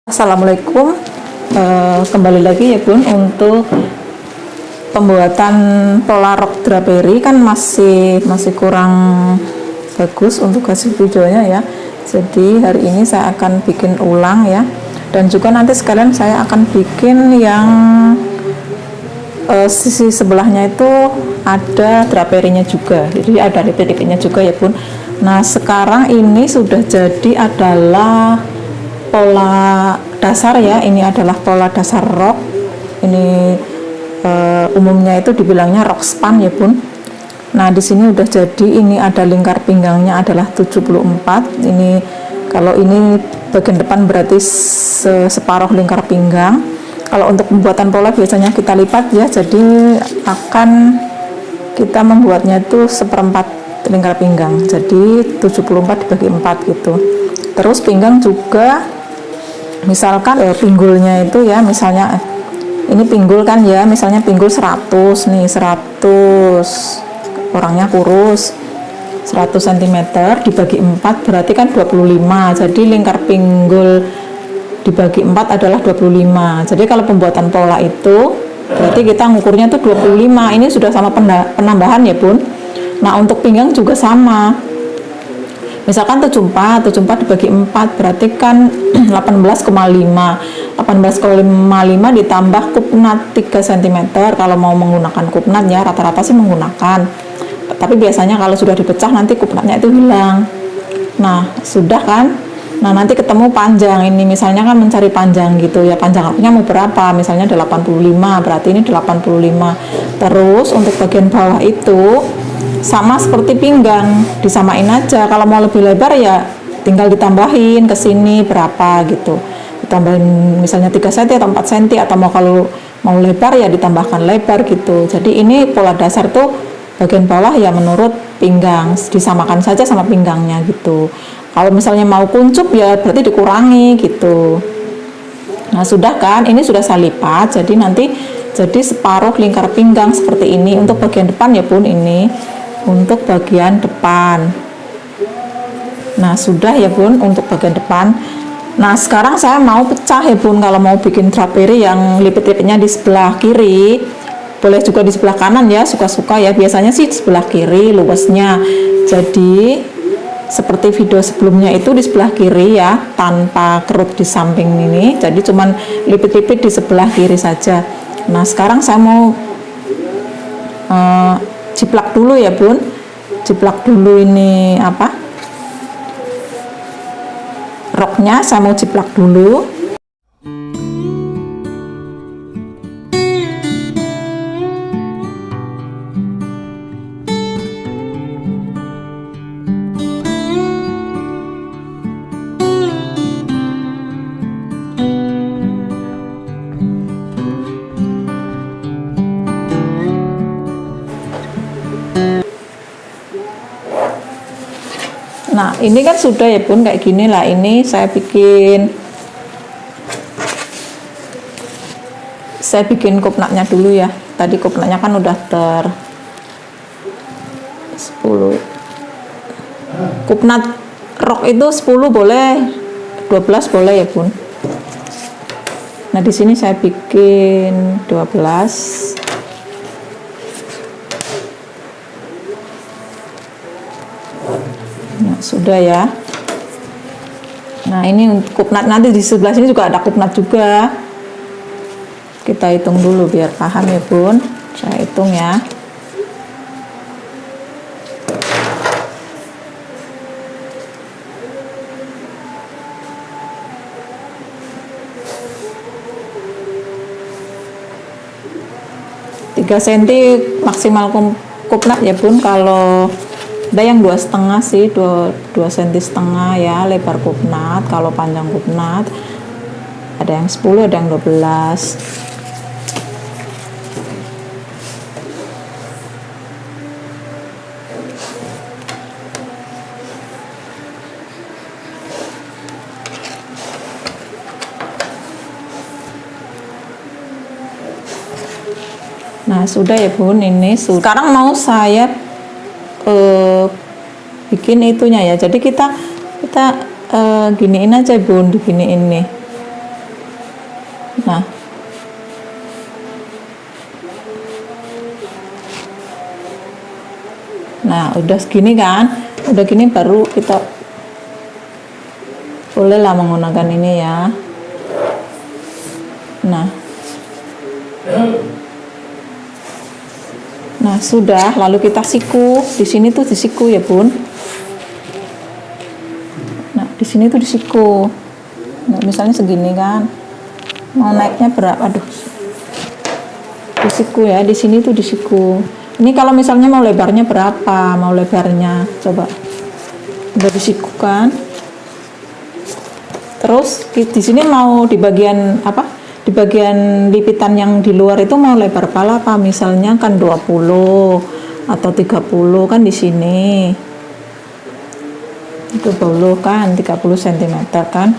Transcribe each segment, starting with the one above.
Assalamualaikum. Kembali lagi ya Bun, untuk pembuatan pola rok drapery kan masih kurang bagus untuk hasil videonya ya. Jadi hari ini saya akan bikin ulang ya, dan juga nanti sekalian saya akan bikin yang sisi sebelahnya itu ada draperynya juga, jadi ada lipit-lipitnya juga ya Bun. Nah sekarang ini sudah jadi adalah pola dasar ya, ini adalah pola dasar rok. Ini umumnya itu dibilangnya rok span ya Bun. Nah di sini udah jadi, ini ada lingkar pinggangnya adalah 74. Ini kalau ini bagian depan berarti separuh lingkar pinggang. Kalau untuk pembuatan pola biasanya kita lipat ya, jadi akan kita membuatnya itu seperempat lingkar pinggang, jadi 74 dibagi 4 gitu. Terus pinggang juga, misalkan pinggulnya itu ya, misalnya ini pinggul kan ya, misalnya pinggul 100 nih, 100 orangnya kurus 100 cm dibagi 4 berarti kan 25, jadi lingkar pinggul dibagi 4 adalah 25. Jadi kalau pembuatan pola itu berarti kita ngukurnya tuh 25. Ini sudah sama penambahan ya Bun. Nah untuk pinggang juga sama, misalkan 74 dibagi 4 berarti kan 18,5 ditambah kupnat 3 cm. Kalau mau menggunakan kupnat ya, rata-rata sih menggunakan, tapi biasanya kalau sudah dipecah nanti kupnatnya itu hilang. Nah sudah kan, nah nanti ketemu panjang, ini misalnya kan mencari panjang gitu ya, panjang roknya mau berapa, misalnya 85, berarti ini 85. Terus untuk bagian bawah itu sama seperti pinggang, disamain aja. Kalau mau lebih lebar ya tinggal ditambahin ke sini berapa gitu, ditambahin misalnya 3 cm atau 4 cm, atau kalau mau lebar ya ditambahkan lebar gitu. Jadi ini pola dasar tuh bagian bawah ya menurut pinggang, disamakan saja sama pinggangnya gitu. Kalau misalnya mau kuncup ya berarti dikurangi gitu. Nah sudah kan, ini sudah saya lipat, jadi nanti jadi separuh lingkar pinggang seperti ini untuk bagian depan ya Bun. Ini untuk bagian depan. Nah sudah ya Bun untuk bagian depan. Nah sekarang saya mau pecah ya Bun, kalau mau bikin drapery yang lipit-lipitnya di sebelah kiri, boleh juga di sebelah kanan ya, suka-suka ya. Biasanya sih di sebelah kiri luasnya. Jadi seperti video sebelumnya itu di sebelah kiri ya, tanpa kerut di samping ini, jadi cuman lipit-lipit di sebelah kiri saja. Nah sekarang saya mau jiplak dulu ya Bun, jiplak dulu ini apa, roknya saya mau jiplak dulu. Nah ini kan sudah ya Bun, kayak gini lah. Ini saya bikin kupnatnya dulu ya. Tadi kupnatnya kan udah 10 kupnat rok itu 10 boleh, 12 boleh ya Bun. Nah di sini saya bikin 12. Nah, sudah ya. Nah ini kupnat, nanti di sebelah sini juga ada kupnat juga. Kita hitung dulu biar paham ya Bun. Saya hitung ya. Tiga senti maksimal kupnat ya Bun. Kalau ada yang 2,5 sih, 2 cm setengah ya lebar kupnat. Kalau panjang kupnat ada yang 10, ada yang 12. Nah sudah ya Bun, ini sekarang mau saya bikin itunya ya. Jadi kita giniin aja Bun, diginiin nih. udah segini kan, udah gini baru kita bolehlah menggunakan ini ya. Nah sudah, lalu kita siku. Di sini tuh disiku ya bun. Nah di sini tuh disiku. Nah, misalnya segini kan, mau naiknya berapa? Aduh, disiku ya. Di sini tuh disiku. Ini kalau misalnya mau lebarnya berapa? Mau lebarnya coba. Udah disiku kan. Terus di sini mau di bagian apa? Di bagian lipitan yang di luar itu mau lebar pala apa? Misalnya kan 20 atau 30 kan di sini. 30 kan, 30 cm kan.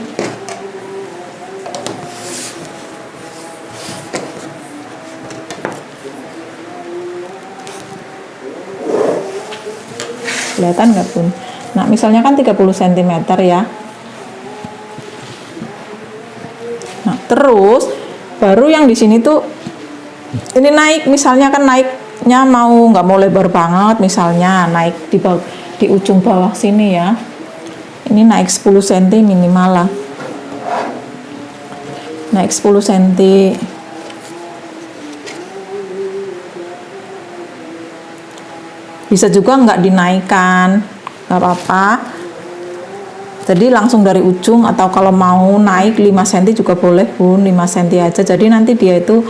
Kelihatan nggak bun? Nah misalnya kan 30 cm ya. Nah terus baru yang di sini tuh ini naik, misalnya kan naiknya nggak mau lebar banget, misalnya naik di ujung bawah sini ya. Ini naik 10 cm minimal lah. Naik 10 cm. Bisa juga nggak dinaikkan, nggak apa-apa. Jadi langsung dari ujung, atau kalau mau naik 5 cm juga boleh bun, 5 cm aja. Jadi nanti dia itu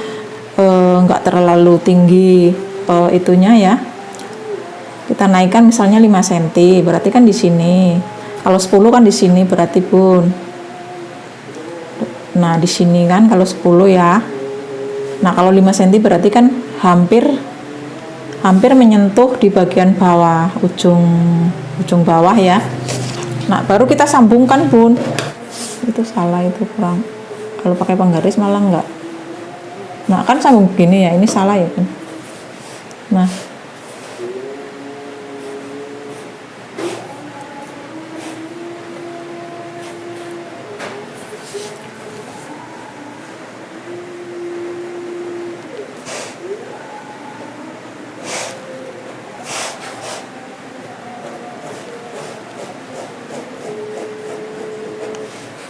nggak terlalu tinggi itunya ya. Kita naikkan misalnya 5 cm, berarti kan di sini. Kalau 10 kan di sini berarti bun. Nah di sini kan kalau 10 ya. Nah kalau 5 cm berarti kan hampir menyentuh di bagian bawah, ujung bawah ya. Nah baru kita sambungkan bun. Itu salah, itu kurang. Kalau pakai penggaris malah enggak. Nah kan sambung begini ya, ini salah ya bun. Nah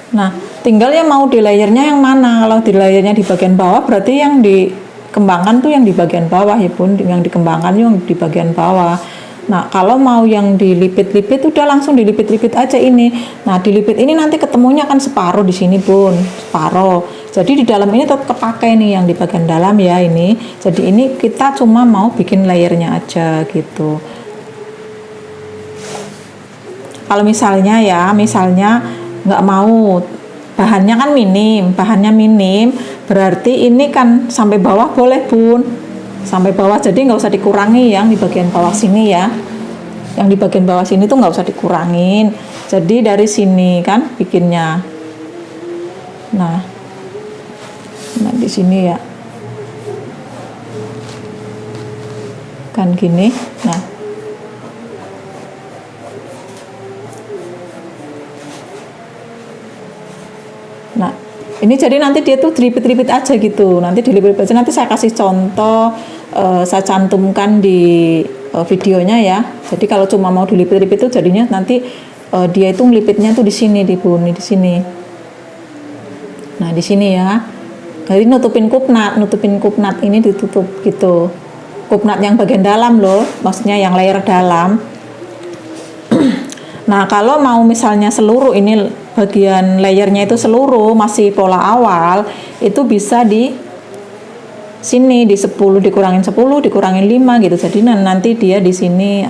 Nah, tinggal yang mau di layernya yang mana. Kalau di layernya di bagian bawah, berarti yang dikembangkan tuh yang di bagian bawah ya bun. Yang dikembangkan yang di bagian bawah. Nah, kalau mau yang dilipit-lipit, udah langsung dilipit-lipit aja ini. Nah, dilipit ini nanti ketemunya kan separuh di sini bun, separuh. Jadi di dalam ini tetap kepake nih yang di bagian dalam ya ini. Jadi ini kita cuma mau bikin layernya aja gitu. Kalau misalnya nggak mau, bahannya minim, berarti ini kan sampai bawah boleh bun, sampai bawah, jadi nggak usah dikurangi yang di bagian bawah sini ya. Yang di bagian bawah sini tuh nggak usah dikurangin, jadi dari sini kan bikinnya. Nah di sini ya kan gini. Nah ini jadi nanti dia tuh dilipit-lipit aja gitu, nanti dilipit aja, nanti saya kasih contoh, saya cantumkan di videonya ya. Jadi kalau cuma mau dilipit-lipit tuh jadinya nanti dia itu ngelipitnya tuh di sini, di sini. Nah di sini ya, jadi nutupin kupnat ini ditutup gitu, kupnat yang bagian dalam loh, maksudnya yang layer dalam. Nah kalau mau misalnya seluruh ini bagian layernya itu seluruh masih pola awal, itu bisa di sini di 10 dikurangin 10 dikurangin 5 gitu. Jadi nanti dia di sini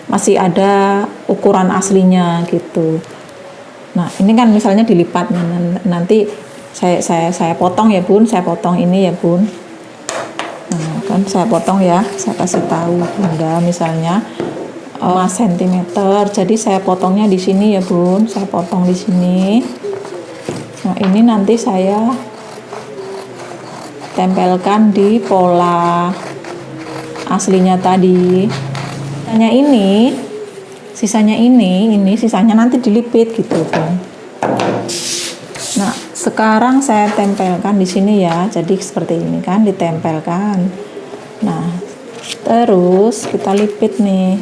masih ada ukuran aslinya gitu. Nah ini kan misalnya dilipat, nanti saya potong ya bun, saya potong ini ya bun. Nah kan saya potong ya, saya kasih tahu bunda misalnya 5 cm, jadi saya potongnya di sini ya bun, saya potong di sini. Nah ini nanti saya tempelkan di pola aslinya tadi. Sisanya sisanya nanti dilipit gitu bun. Nah sekarang saya tempelkan di sini ya, jadi seperti ini kan ditempelkan. Nah Terus kita lipit nih.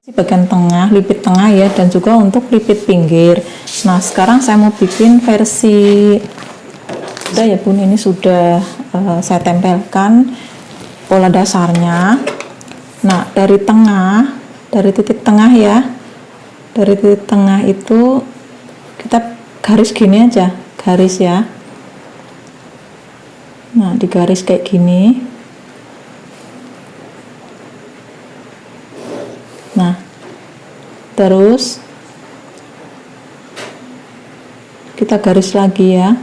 Bagian tengah, lipit tengah ya, dan juga untuk lipit pinggir. Nah, sekarang saya mau bikin versi sudah ya Bun, ini sudah saya tempelkan pola dasarnya. Nah, dari tengah, dari titik tengah ya, dari titik tengah itu kita garis gini aja, garis ya. Nah, di garis kayak gini. Nah, terus kita garis lagi ya.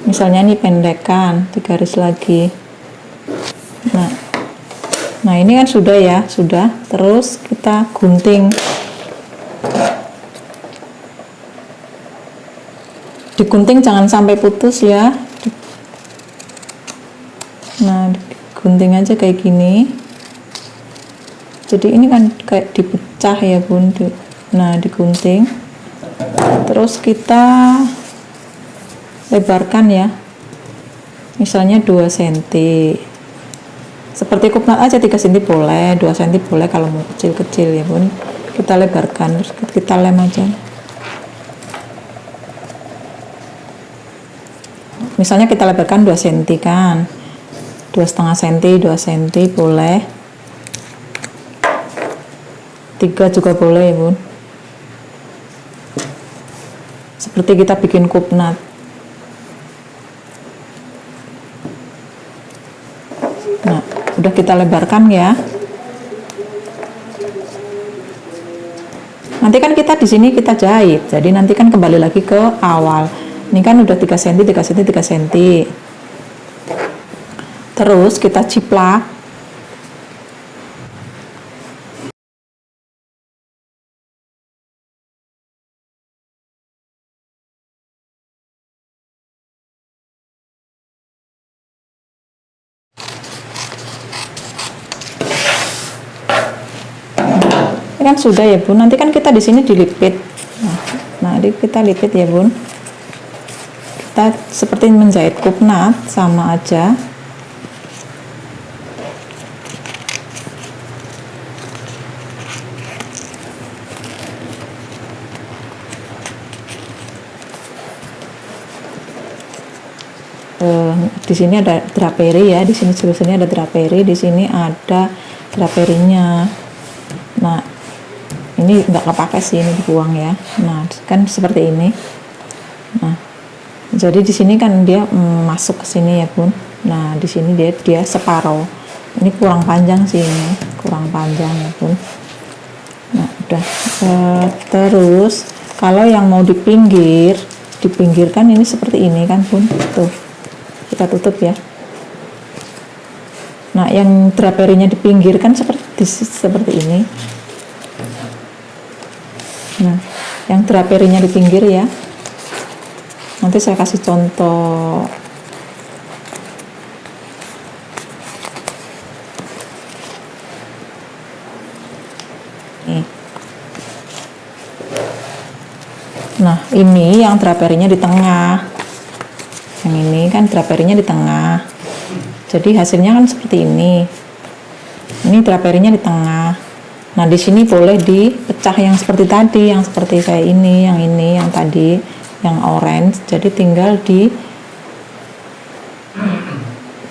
Misalnya ini pendekan, digaris lagi. Nah ini kan sudah ya, sudah. Terus kita gunting. Digunting jangan sampai putus ya. Nah, gunting aja kayak gini. Jadi ini kan kayak dipecah ya Bun. Nah, digunting. Terus kita lebarkan ya. Misalnya 2 cm. Seperti kupnat aja, 3 cm boleh, 2 cm boleh kalau mau kecil-kecil ya Bun. Kita lebarkan, terus kita lem aja. Misalnya kita lebarkan 2 cm kan. 2,5 cm, 2 cm boleh. 3 juga boleh ya Bun. Seperti kita bikin kupnat. Nah, udah kita lebarkan ya. Nanti kan kita di sini kita jahit. Jadi nanti kan kembali lagi ke awal. Ini kan udah 3 cm, 3 cm, 3 cm. Terus kita ciplak. Ini kan sudah ya Bun. Nanti kan kita di sini dilipit. Nah, kita lipit ya Bun. Kita seperti menjahit kupnat, sama aja. Di sini ada draperi ya, di sini seluruhnya ada draperi, di sini ada draperinya. Nah, ini nggak kepake sih, ini dibuang ya. Nah, kan seperti ini. Nah, jadi di sini kan dia masuk ke sini ya Bun. Nah, di sini dia separuh. Ini kurang panjang sih, ini kurang panjang ya Bun. Nah, udah. Terus kalau yang mau dipinggirkan ini seperti ini kan Bun. Tuh, kita tutup ya. Nah, yang draperinya dipinggirkan seperti ini. Nah, yang draperinya di pinggir ya. Nanti saya kasih contoh. Nih. Nah, ini yang draperinya di tengah. Yang ini kan draperinya di tengah. Jadi hasilnya kan seperti ini. Ini draperinya di tengah. Nah, di sini boleh dipecah yang seperti tadi, yang seperti kayak ini, yang tadi, yang orange. Jadi tinggal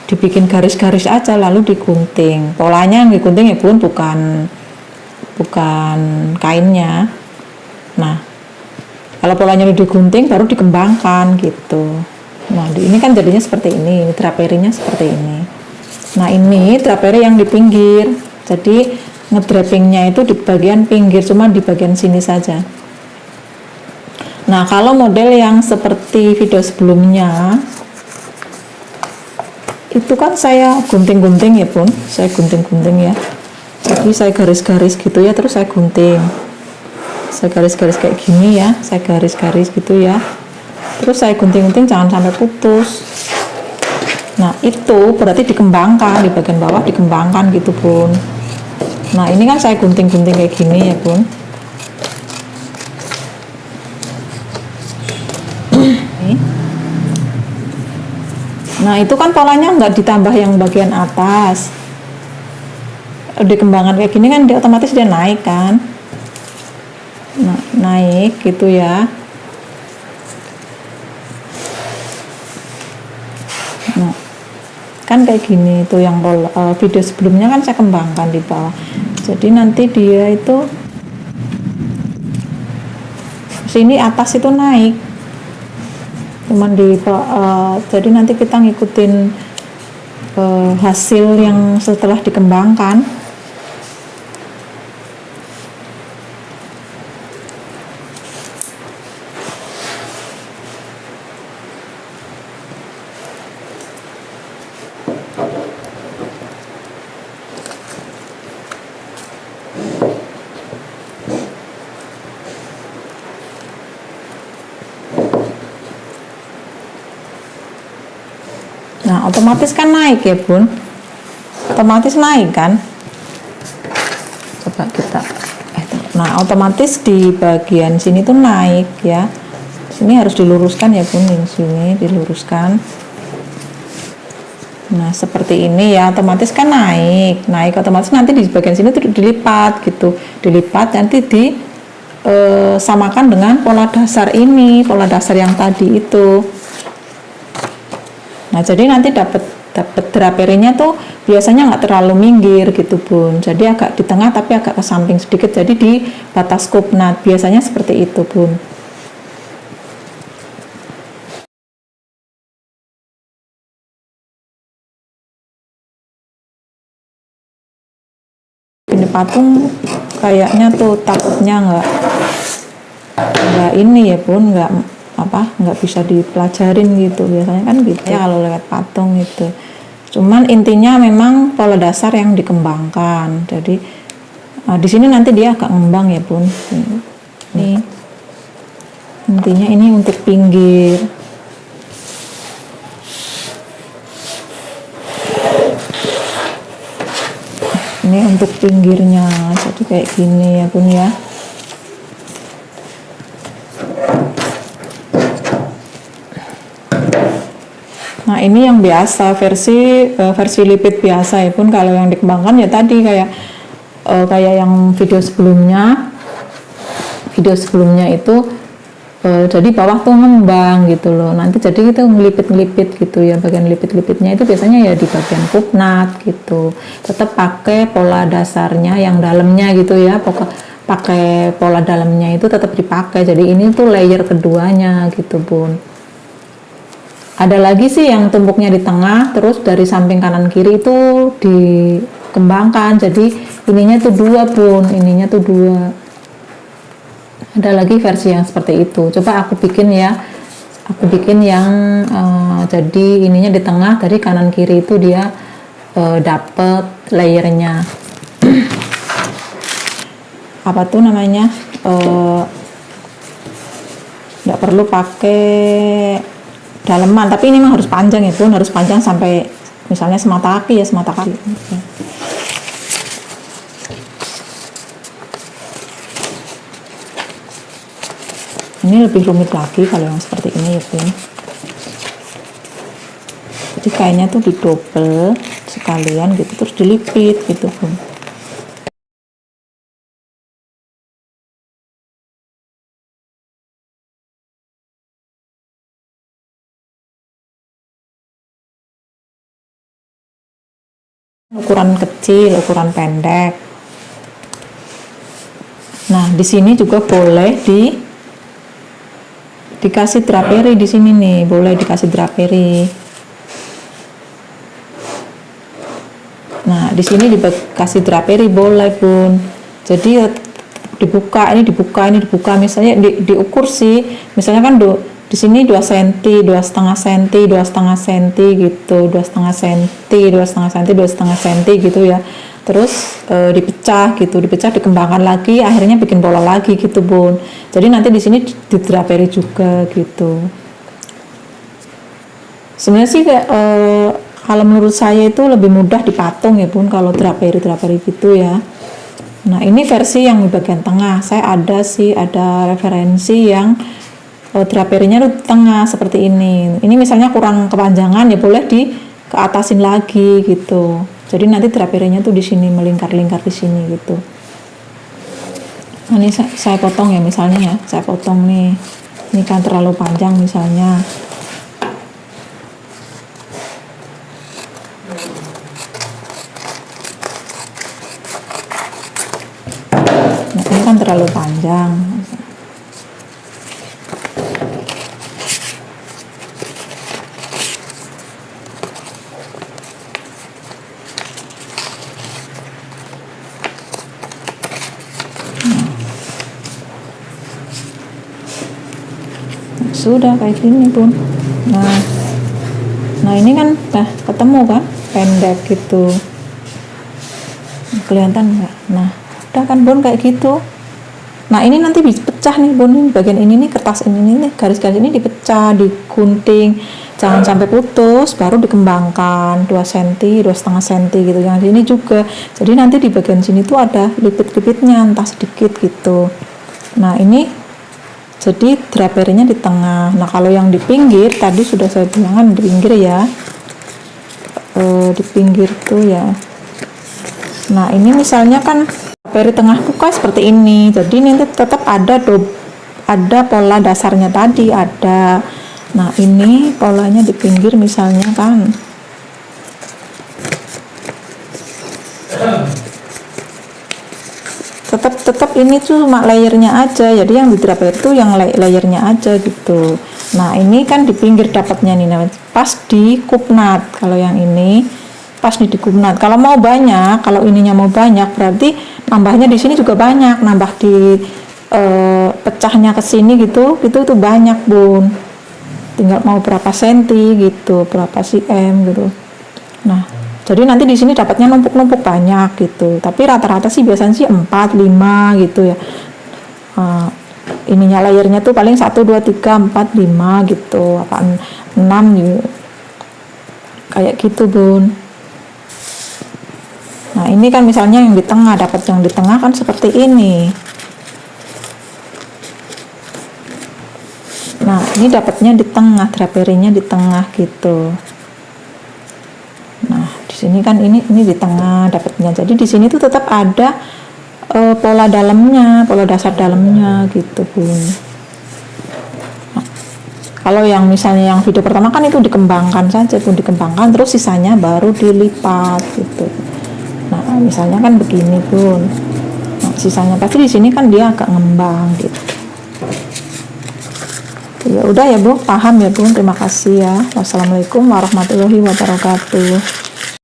dibikin garis-garis aja, lalu digunting. Polanya yang digunting ya Bun, bukan kainnya. Nah, kalau polanya udah digunting baru dikembangkan gitu. Nah, ini kan jadinya seperti ini draperinya seperti ini. Nah, ini draperi yang di pinggir. Jadi ngedrapingnya itu di bagian pinggir, cuma di bagian sini saja. Nah, kalau model yang seperti video sebelumnya itu kan saya gunting-gunting ya Bun, saya gunting-gunting ya. Jadi saya garis-garis gitu ya, terus saya gunting. Saya garis-garis kayak gini ya, saya garis-garis gitu ya. terus saya gunting-gunting jangan sampai putus. Nah itu berarti dikembangkan, di bagian bawah dikembangkan gitu bun. Nah ini kan saya gunting-gunting kayak gini ya bun. Nah itu kan polanya nggak ditambah yang bagian atas, dikembangkan kayak gini kan dia otomatis dia naik kan. Nah, naik gitu ya. Nah kan kayak gini tuh yang video sebelumnya kan saya kembangkan di bawah, jadi nanti dia itu sini atas itu naik, cuman jadi nanti kita ngikutin hasil yang setelah dikembangkan. Nah otomatis kan naik ya bun, otomatis naik kan. Coba kita nah otomatis di bagian sini tuh naik ya. Sini harus diluruskan ya bun, yang sini diluruskan. Nah seperti ini ya, otomatis kan naik otomatis nanti di bagian sini tuh dilipat gitu, dilipat nanti samakan dengan pola dasar ini, pola dasar yang tadi itu. Nah jadi nanti dapat draperinya tuh biasanya nggak terlalu minggir gitu bun, jadi agak di tengah tapi agak ke samping sedikit, jadi di batas kupnat biasanya seperti itu bun. Ini patung kayaknya tuh takutnya nggak ini ya bun, nggak bisa dipelajarin gitu biasanya kan gitu ya kalau lewat patung gitu. Cuman intinya memang pola dasar yang dikembangkan, jadi di sini nanti dia agak ngembang ya bun. Ini intinya ini untuk pinggir. Ini untuk pinggirnya, jadi kayak gini ya bun ya. Nah ini yang biasa versi lipit biasa ya pun. Kalau yang dikembangkan ya tadi kayak yang video sebelumnya itu jadi bawah tuh ngembang gitu loh, nanti jadi kita ngelipit gitu ya, bagian lipit-lipitnya itu biasanya ya di bagian kupnat gitu. Tetap pakai pola dasarnya yang dalamnya gitu ya, pakai pola dalamnya itu tetap dipakai, jadi ini tuh layer keduanya gitu bun. Ada lagi sih yang tumpuknya di tengah, terus dari samping kanan kiri itu dikembangkan. Jadi ininya tuh dua bun, ininya tuh dua. Ada lagi versi yang seperti itu. Coba aku bikin ya. Aku bikin yang jadi ininya di tengah, dari kanan kiri itu dia dapet layernya. Apa tuh namanya? Nggak perlu pakai daleman, tapi ini memang harus panjang ya bun, harus panjang sampai misalnya semata kaki ya, semata kaki. Ini lebih rumit lagi kalau yang seperti ini ya bun. Jadi kainnya tuh didobel sekalian gitu, terus dilipit gitu bun. Ukuran kecil, ukuran pendek. Nah, di sini juga boleh dikasih draperi di sini nih, boleh dikasih draperi. Nah, di sini dikasih draperi boleh bun. Jadi dibuka, ini dibuka, misalnya diukur sih, misalnya kan di sini 2 cm, 2,5 cm, 2,5 cm gitu, 2,5 cm, 2,5 cm, 2,5 cm gitu ya. Terus dipecah, dikembangkan lagi, akhirnya bikin pola lagi gitu bun. Jadi nanti di sini didraperi juga gitu. Sebenarnya sih kalau menurut saya itu lebih mudah dipatung ya Bun, kalau draperi gitu ya. Nah ini versi yang di bagian tengah. Saya ada referensi yang draperinya tuh di tengah seperti ini. Ini misalnya kurang kepanjangan ya boleh di keatasin lagi gitu. Jadi nanti draperinya tuh di sini melingkar-lingkar di sini gitu. Nah, ini saya potong ya misalnya ya. Saya potong nih. Ini kan terlalu panjang misalnya. Nah, ini kan terlalu panjang. Sudah kayak gini Bun. Nah ini kan ketemu kan pendek gitu, kelihatan nggak? Nah udah kan Bun kayak gitu. Nah ini nanti dipecah nih Bun, ini bagian ini nih, kertas ini nih, garis-garis ini dipecah, digunting, jangan sampai putus, baru dikembangkan 2 cm, 2,5 cm gitu. Yang ini juga, jadi nanti di bagian sini tuh ada lipit-lipitnya entah sedikit gitu. Nah ini jadi draperinya di tengah. Nah kalau yang di pinggir tadi sudah saya bilang kan di pinggir ya, di pinggir tuh ya. Nah ini misalnya kan draperi tengah buka seperti ini, jadi nanti tetap ada pola dasarnya tadi ada. Nah ini polanya di pinggir misalnya kan. Tetap ini cuma layernya aja, jadi yang di draper itu yang layernya aja gitu. Nah ini kan di pinggir dapatnya nih, pas di kupnat. Kalau yang ini pas di kupnat. Kalau mau banyak, kalau ininya mau banyak berarti nambahnya di sini juga banyak, nambah di pecahnya ke sini gitu tuh banyak Bun. Tinggal mau berapa senti gitu, berapa cm gitu. Nah jadi nanti di sini dapatnya numpuk-numpuk banyak gitu. Tapi rata-rata sih biasanya sih 4, 5 gitu ya. Ininya layernya tuh paling 1, 2, 3, 4, 5 gitu. Apa 6 gitu. Kayak gitu Bun. Nah ini kan misalnya yang di tengah, dapat yang di tengah kan seperti ini. Nah ini dapatnya di tengah, draperinya di tengah gitu. Nah di sini kan ini di tengah dapatnya. Jadi di sini tuh tetap ada pola dalamnya, pola dasar dalamnya gitu Bun. Nah, kalau yang misalnya yang video pertama kan itu dikembangkan saja Bun, dikembangkan terus sisanya baru dilipat gitu. Nah misalnya kan begini Bun. Nah sisanya pasti di sini kan dia agak ngembang gitu. Ya udah ya Bu, paham ya Bun. Terima kasih ya. Wassalamualaikum warahmatullahi wabarakatuh.